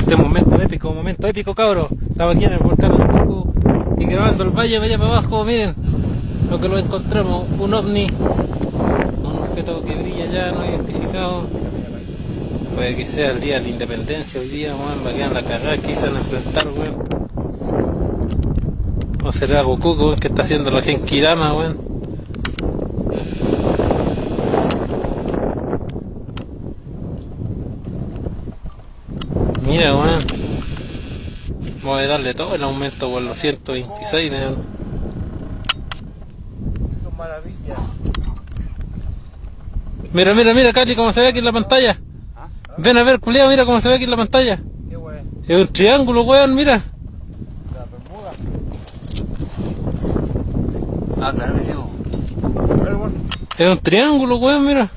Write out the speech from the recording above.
Este momento épico, cabros. Estamos aquí en el volcán Antuco y grabando el valle para allá para abajo. Miren lo que lo encontramos: un ovni, un objeto que brilla ya no identificado. Puede que sea el día de la independencia hoy día, weón. Va a quedar la cagada que se van a enfrentar, weón. O será Goku, weón, que está haciendo la Genkidama, weón. Mira, weón. Voy a darle todo el aumento por los 126, weón. Mira, Cali, cómo se ve aquí en la pantalla. Ven a ver, culiao, mira cómo se ve aquí en la pantalla. Es un triángulo, weón, mira. Ah, claro que sí. Es un triángulo, weón, mira.